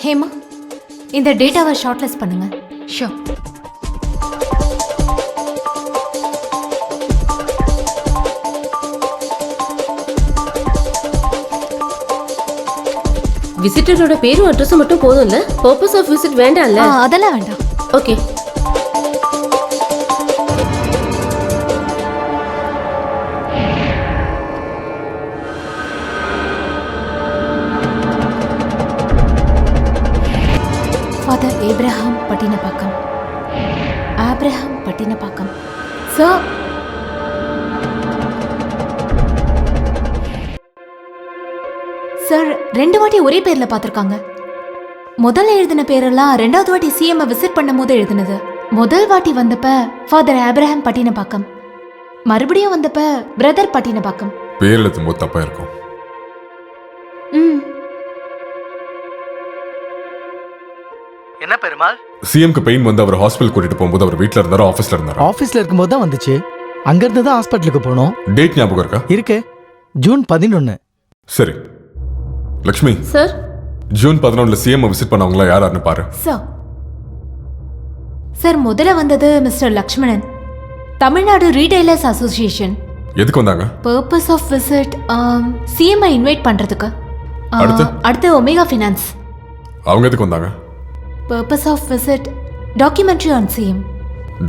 ஹேமா, இந்த டேட்டாவை ஷார்ட்லிஸ்ட் பண்ணுங்க. ஷோர். விசிட்டரோட பேரும் அட்ரஸும் மட்டும் போதும்ல? பர்பஸ் ஆஃப் விசிட் வேண்டாம்ல? அதெல்லாம் வேண்டாம். Okay. Father Abraham Pattinapakkam. Abraham Pattinapakkam. Sir, sir 2 வாட்டி ஒரே பேர்ல பார்த்துருக்காங்க. முதல்ல எழுதின பேரெல்லாம் 2வது வாட்டி சிஎம் விசிட் பண்ணும் போது எழுதினது. முதல் வாட்டி வந்தப்ப ஃபாதர் ஆப்ரஹாம் பட்டினப்பாக்கம், மறுபடியும் வந்தப்ப பிரதர் பட்டினப்பாக்கம். பேர் எழுதும் போது தப்பா இருக்கும். என்ன பெருமாள்? சிஎம்க்கு பெயின் வந்து அவர் ஹாஸ்பிட்டல் கூட்டிட்டு போகும்போது அவர் வீட்ல இருந்தாரோ ஆபீஸ்ல இருந்தாரோ? ஆபீஸ்ல இருக்கும்போது தான் வந்துச்சு. அங்க இருந்து தான் ஹாஸ்பிட்டலுக்கு போனோம். டேட் ஞாபகம் இருக்கா? இருக்கு, ஜூன் 11. சரி Lakshmi, sir, June 11 CM visit பண்ணவங்களா யாருன்னு பாரு. சார், சார் முதல்ல வந்தது mister Lakshmanan, Tamil Nadu retailers association. எதுக்கு வந்தாங்க? Purpose of visit CM invite பண்றதுக்கு. அடுத்து ஒமேகா ஃபினான்ஸ். அவங்க எதுக்கு வந்தாங்க? Purpose of visit documentary on CM.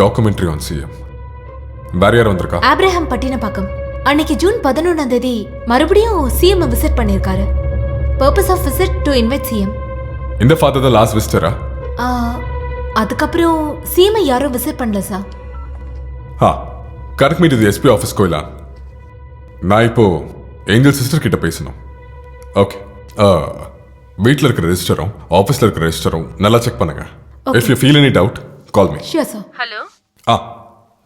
Documentary on CM. வேற யார் வந்திருக்கா? ஆப்ரஹாம் பட்டினப்பாக்கம் அன்னைக்கு ஜூன் 11ஆம் தேதி மறுபடியும் சிஎம் விசிட் பண்ணிருக்காரு. Purpose of visit to invite CM. இந்த ஃபாதர் தான் லாஸ்ட் விசிட்டரா? அதுக்கப்புறம் சிஎம் யாரும் விசிட் பண்ணல சார். கரெக்ட் மீட் இது எஸ்பி ஆஃபீஸ் கோயிலா? நான் இப்போ ஏஞ்சல் சிஸ்டர் கிட்ட பேசணும். ஓகே, வீட்டில் இருக்கிற ரெஜிஸ்டரும் ஆஃபீஸில் இருக்கிற ரெஜிஸ்டரும் நல்லா செக் பண்ணுங்க. If you feel any doubt call me. Sure sir. Hello.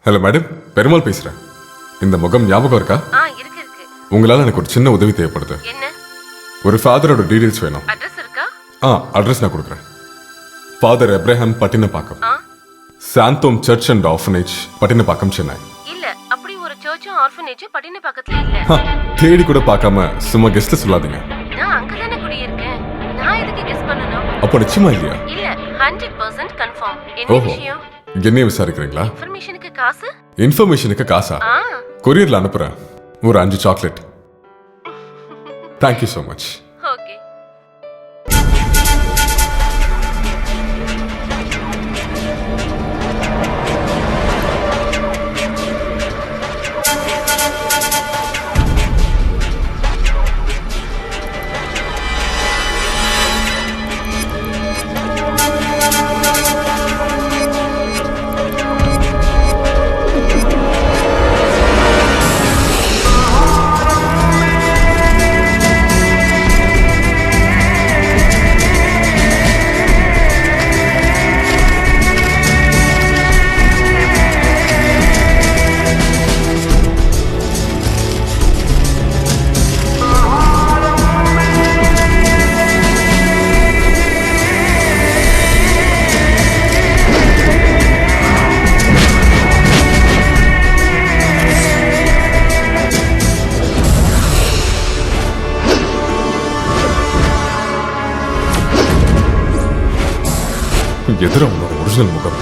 Hello madam, Perumal பேசுகிறேன். இந்த முகம் ஞாபகம் இருக்கா? இருக்கு இருக்கு. உங்களால் எனக்கு ஒரு சின்ன உதவி தேவைப்படுது. என்ன? ஒரு ஃபாதரோட டீடைல்ஸ் வேணும். அட்ரஸ் இருக்கா? அட்ரஸ் நான் கொடுக்குறேன். Father Abraham Pattinapakkam, Santhome church and orphanage, Pattinapakkam, Chennai. இல்ல, அப்படி ஒரு சர்ச்சும் ஆர்ஃபனேஜும் பட்டினப்பாக்கத்துல இல்ல. தேடி கூட பார்க்காம சும்மா கெஸ்ட்ல சொல்லாதீங்க. நான் அங்க தானே குடியிருக்கேன். நான் எதுக்கு கெஸ் பண்ணனும்? அப்போ நிச்சயமா இல்லையா? இல்ல, 100% கன்ஃபார்ம். என்ன விஷயம்? என்னைய விசாரிக்கிறீங்களா? இன்ஃபர்மேஷனுக்கு காசு? இன்ஃபர்மேஷனுக்கு காசா? கொரியர்ல அனுப்புறேன். ஒரு 5 chocolate. Thank you so much. Okay. எதிர உன்னோட ஒரிஜினல் முகம்.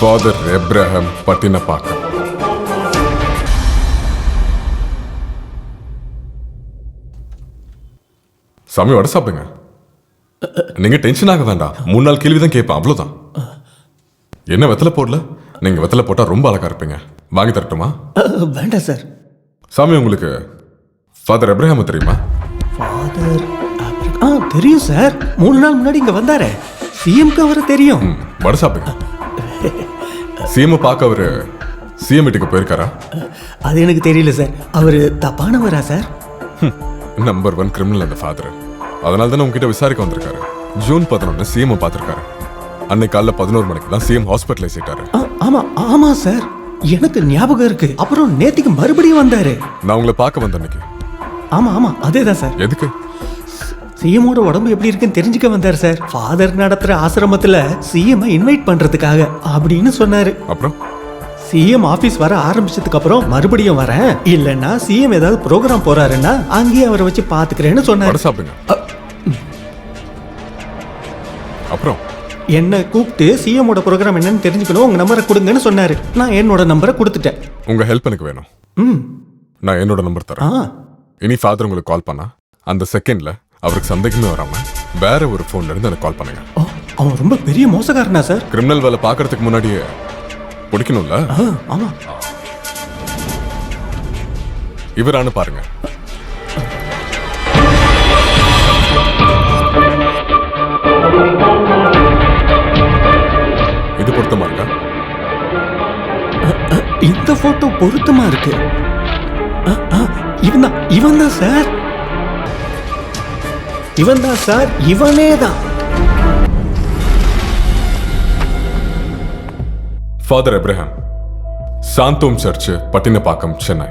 Father Abraham Pattinapakkam. சாமி வடை சாப்பிடுங்க. நீங்க டென்ஷன் ஆக வேண்டாம். 3 நாள் கேள்விதான் கேட்பேன், அவ்வளவுதான். என்ன வெத்தலை போடல? நீங்க வெத்தலை போட்டா ரொம்ப அழகா இருப்பீங்க. வாங்கி தரட்டுமா? வேண்டாம் சார். சாமி, உங்களுக்கு ஃபாதர் எப்ரஹாம் தெரியுமா? ஃபாதர் தெரியும் சார். 3 நாள் முன்னாடி இங்க வந்தாரே. சிஎம்க்கு அவரை தெரியும். வடை சாப்பிடுங்க. சிஎம் பார்க்க அவரு சிஎம் வீட்டுக்கு போயிருக்காரா? அது எனக்கு தெரியல சார். அவரு தப்பானவரா சார்? நம்பர் 1 கிரிமினல் அந்த ஃபாதர். அதனால தானே உங்ககிட்ட விசாரிக்க வந்திருக்காரு. ஜூன் 11 சிஎம் பார்த்திருக்காரு. அன்னைக்கு காலைல 11 மணிக்கு தான் சிஎம் ஹாஸ்பிட்டலைஸ் ஆயிட்டாரு. ஆமா சார், எனக்கு ஞாபகம் இருக்கு. அப்புறம் நேத்திக்கு மறுபடியும் வந்தாரு. நான் உங்களை பார்க்க வந்த அன்னைக்கு. ஆமா அதேதான் சார். எதுக்கு? சிஎமோட உடம்பு எப்படி இருக்குன்னு தெரிஞ்சுக்க வந்தார் சார். ஃபாதர் நடத்துற ஆசிரமத்துல சிஎம் இன்வைட் பண்றதுக்காக அப்படின்னு சொன்னாரு. அப்புறம் சிஎம் ஆபீஸ் வர ஆரம்பிச்சதுக்கு அப்புறம் மறுபடியும் வரேன், இல்லன்னா சிஎம் ஏதாவது ப்ரோக்ராம் போறாருன்னா அங்கேயே அவரை வச்சு பாத்துக்கிறேன்னு சொன்னாரு. வடை சாப்பிடுங்க. அப்புறம் என்ன கூப்பிட்டு சிஎமோட ப்ரோக்ராம் என்னன்னு தெரிஞ்சுக்கணும், உங்க நம்பரை கொடுங்கன்னு சொன்னாரு. நான் என்னோட நம்பரை கொடுத்துட்டேன். உங்க ஹெல்ப் எனக்கு வேணும். நான் என்னோட நம்பர் தரேன். இனி ஃபாதர் உங்களுக்கு கால் பண்ணா அந்த செகண்ட்ல அவருக்கு சந்தேகமே வராம வேற ஒரு போன்ல இருந்து எனக்கு கால் பண்ணுங்க. அவன் ரொம்ப பெரிய மோசக்காரனா சார்? கிரிமினல் வேலை பார்க்கறதுக்கு முன்னாடியே பிடிக்கணும்ல? ஆமா. இவரானு பாருங்க. இது பொருத்தமா இருக்கா? இந்த போட்டோ பொருத்தமா இருக்கு. இவன் தான் சார். இவனே தான். Father Abraham, Santhome church, Pattinapakkam, Chennai.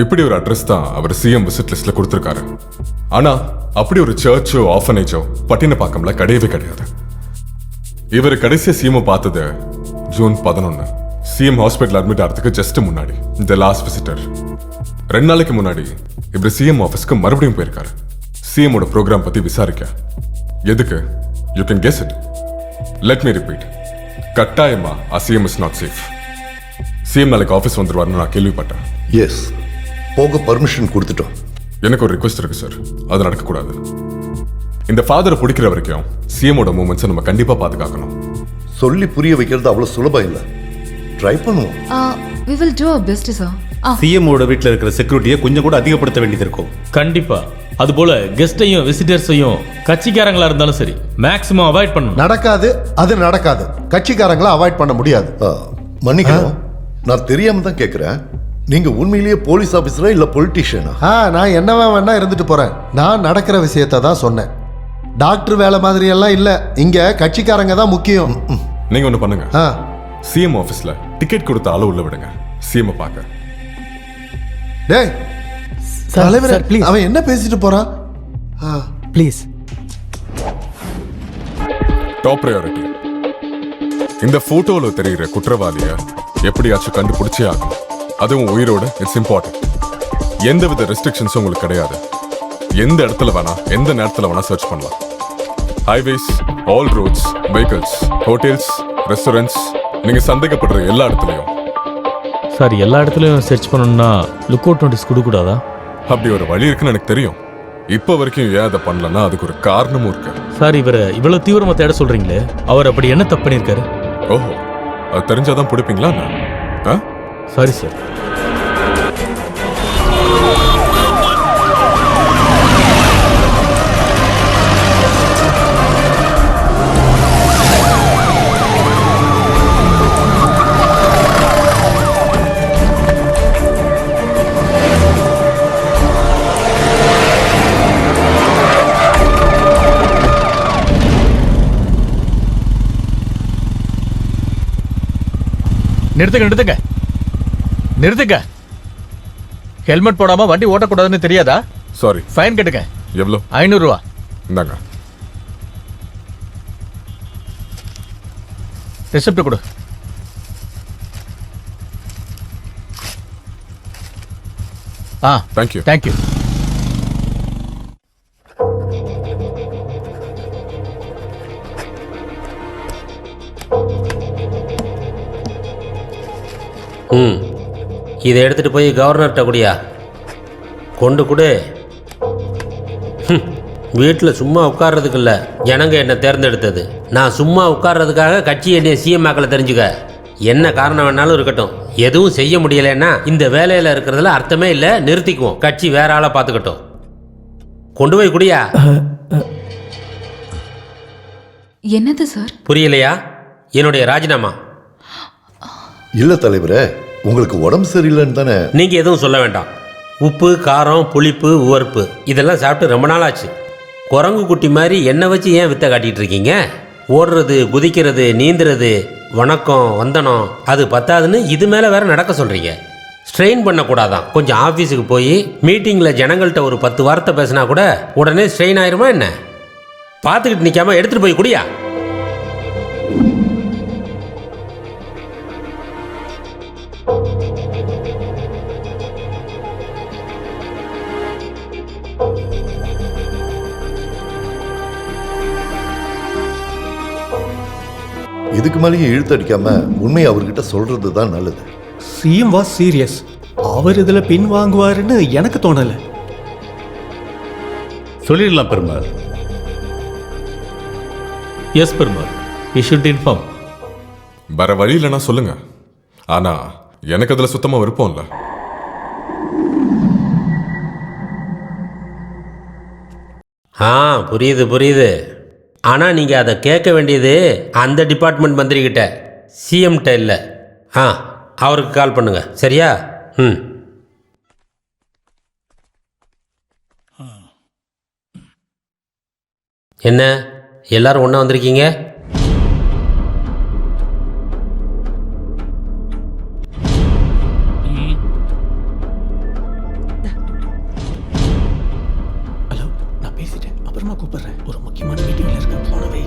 இப்படி ஒரு அட்ரஸ் தான் அவர் சிஎம் விசிட் லிஸ்ட்ல கொடுத்திருக்காரு. ஆனா அப்படி ஒரு சர்ச்சோ ஆர்ஃபனேஜோ பட்டினப்பாக்கம்ல கிடையவே கிடையாது. இவர் கடைசியா சிஎம் பார்த்தது ஜூன் 11 சிஎம் ஹாஸ்பிட்டல் அட்மிட் ஆகிறதுக்கு ஜஸ்ட் முன்னாடி. The last visitor. 2 நாளைக்கு முன்னாடி இவர் சிஎம் ஆஃபீஸ்க்கு மறுபடியும் போயிருக்காரு. சிஎமோட ப்ரோக்ராம் பத்தி விசாரிக்க. எதுக்கு? You can guess it. Let me repeat. கட்டாயமா CM is not safe. CM நாளைக்கு ஆஃபீஸ் வந்துருவாருன்னு நான் கேள்விப்பட்டேன். எஸ், போக பர்மிஷன் கொடுத்துட்டோம். எனக்கு ஒரு ரிக்வெஸ்ட் இருக்கு சார், அது நடக்கக்கூடாது. இந்த ஃபாதரை பிடிக்கிற வரைக்கும் சிஎமோட மூமெண்ட்ஸை நம்ம கண்டிப்பா பாதுகாக்கணும். சொல்லி புரிய வைக்கிறது அவ்வளவு சுலபம் இல்லை. ட்ரை பண்ணுவோம். we will do our best sir. சிஎம்மோட வீட்டில் இருக்கிற செக்யூரிட்டியை கொஞ்சம் கூட அதிகப்படுத்த வேண்டியது இருக்கும். கண்டிப்பா. அதுபோல கெஸ்டையும் விசிட்டர்ஸையும் கட்சிக்காரங்களா இருந்தாலும் சரி மேக்ஸிமம் அவாய்ட் பண்ணணும். நடக்காது, அது நடக்காது. கட்சிக்காரங்களை அவாய்ட் பண்ண முடியாது. மன்னிக்கணும், நான் தெரியாம தான் கேட்கிறேன். நீங்க உண்மையிலேயே போலீஸ் ஆபீசரா இல்ல பொலிட்டீஷியனா? நான் என்னவா வேணா இருந்துட்டு போறேன். நான் நடக்கிற விஷயத்தை தான் சொன்னேன். டாக்டர் வேலை மாதிரி எல்லாம் இல்ல. இங்க கட்சிக்காரங்க தான் முக்கியம். நீங்க ஒண்ணு பண்ணுங்க. சிஎம் ஆபீஸ்ல டிக்கெட் கொடுத்த ஆளு உள்ள விடுங்க, சிஎம் பார்க்க. டேய் தலைவரே, அவன் என்ன பேசிட்டு போறான்? ப்ளீஸ். Top priority. இந்த போட்டோல தெரிகிற குற்றவாளிய எப்படியாச்சும் கண்டுபிடிச்சே ஆகும். அதுவும் உயிரோட. It's important. எந்தவித ரெஸ்ட்ரிக்ஷன்ஸும் உங்களுக்கு கிடையாது. எந்த இடத்துல வேணா எந்த நேரத்தில் வேணா சர்ச் பண்ணலாம். Highways, all roads, vehicles, hotels, restaurants, நீங்க சந்தேகப்படுற எல்லா இடத்துலையும். சார், எல்லா இடத்துலையும் சர்ச் பண்ணணும்னா லுக் அவுட் நோட்டீஸ் கொடுக்கூடாதா? அப்படி ஒரு வழி இருக்குன்னு எனக்கு தெரியும். இப்போ வரைக்கும் ஏன் அதை பண்ணலன்னா அதுக்கு ஒரு காரணமும் இருக்கு. சார், இவரை இவ்வளவு தீவிரமா தேட சொல்றீங்களே, அவர் அப்படி என்ன தப்பு பண்ணியிருக்காரு? ஓஹோ, அது தெரிஞ்சாதான் பிடிப்பீங்களா? Sorry sir. நிறுத்துங்க. ஹெல்மெட் போடாம வண்டி ஓட்டக்கூடாதுன்னு தெரியாதா? சாரி. ஃபைன் கட்டுங்க. எவ்வளோ? 500 ரூபா. இந்தாங்க. ரிசிப்ட் கொடு. தேங்க்யூ. தேங்க்யூ. இதை எடுத்துட்டு போய் கவர்னர்கிட்ட கூடியா கொண்டு கொடு. வீட்டில் சும்மா உட்கார்றதுக்கு இல்லை, ஜனங்க என்னை தேர்ந்தெடுத்தது. நான் சும்மா உட்கார்றதுக்காக கட்சி என்னை சிஎம் ஆக்கல. தெரிஞ்சுக்க. என்ன காரணம் வேணாலும் இருக்கட்டும், எதுவும் செய்ய முடியலைன்னா இந்த வேலையில் இருக்கிறதுல அர்த்தமே இல்லை. நிறுத்திக்குவோம். கட்சி வேற ஆளை பார்த்துக்கட்டும். கொண்டு போய் குடியா. என்னது சார்? புரியலையா? என்னுடைய ராஜினாமா. இல்ல தலைவரே, உங்களுக்கு உடம்பு சரியில்லைன்னு தானே. நீங்கள் எதுவும் சொல்ல வேண்டாம். உப்பு, காரம், புளிப்பு, உவர்ப்பு இதெல்லாம் சாப்பிட்டு ரொம்ப நாள் ஆச்சு. குரங்கு குட்டி மாதிரி என்னை வச்சு ஏன் வித்தை காட்டிகிட்டு இருக்கீங்க? ஓடுறது, குதிக்கிறது, நீந்துறது, வணக்கம், வந்தனம் அது பத்தாதுன்னு இது மேலே வேற நடக்க சொல்கிறீங்க. ஸ்ட்ரெயின் பண்ணக்கூடாதான். கொஞ்சம் ஆஃபீஸுக்கு போய் மீட்டிங்கில் ஜனங்கள்கிட்ட ஒரு 10 வார்த்தை பேசினா கூட உடனே ஸ்ட்ரெயின் ஆயிருமா என்ன? பார்த்துக்கிட்டு நிற்காம எடுத்துகிட்டு போய் குடியா. இதுக்கு மேலேயும் இழுத்தடிக்காம உண்மையை அவர்கிட்ட சொல்றது தான் நல்லது. CM was serious. அவர் இதுல பின் வாங்குவாருன்னு எனக்கு தோணல. சொல்லிடலாம் Perumal. Yes Perumal, you should inform. வேற வழி இல்லைன்னா சொல்லுங்க. ஆனா எனக்கு அதுல சுத்தமா விருப்பம் இல்லை. புரியுது புரியுது. ஆனால் நீங்கள் அதை கேட்க வேண்டியது அந்த டிபார்ட்மெண்ட் மந்திரிக்கிட்ட, சிஎம்கிட்ட இல்லை. அவருக்கு கால் பண்ணுங்க. சரியா? என்ன எல்லாரும் ஒன்றா வந்திருக்கீங்க? ஹலோ, நான் பேசிட்டேன். அப்புறமா கூப்பிடுறேன். ஒரு முக்கியமான மீட்டிங்ல இருக்கேன். போனவே.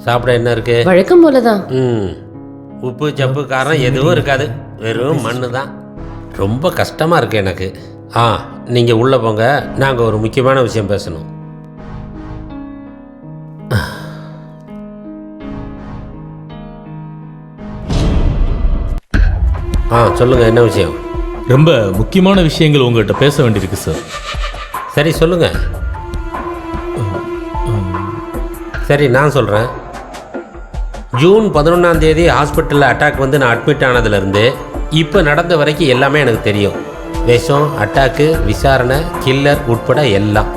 சாப்பிட என்ன இருக்கு? வழக்கம் போலதான். உப்பு, சப்பு, காரம் எதுவும் இருக்காது. வெறும் மண்ணு தான். ரொம்ப கஷ்டமாக இருக்கு எனக்கு. நீங்கள் உள்ளே போங்க. நாங்கள் ஒரு முக்கியமான விஷயம் பேசணும். சொல்லுங்கள், என்ன விஷயம்? ரொம்ப முக்கியமான விஷயங்கள் உங்கள்கிட்ட பேச வேண்டியிருக்கு சார். சரி சொல்லுங்கள். சரி நான் சொல்கிறேன். ஜூன் 11ஆம் தேதி ஹாஸ்பிட்டலில் அட்டாக் வந்து நான் அட்மிட் ஆனதுலேருந்து இப்போ நடந்த வரைக்கும் எல்லாமே எனக்கு தெரியும். விஷம், அட்டாக்கு, விசாரணை, கில்லர் உட்பட எல்லாம்.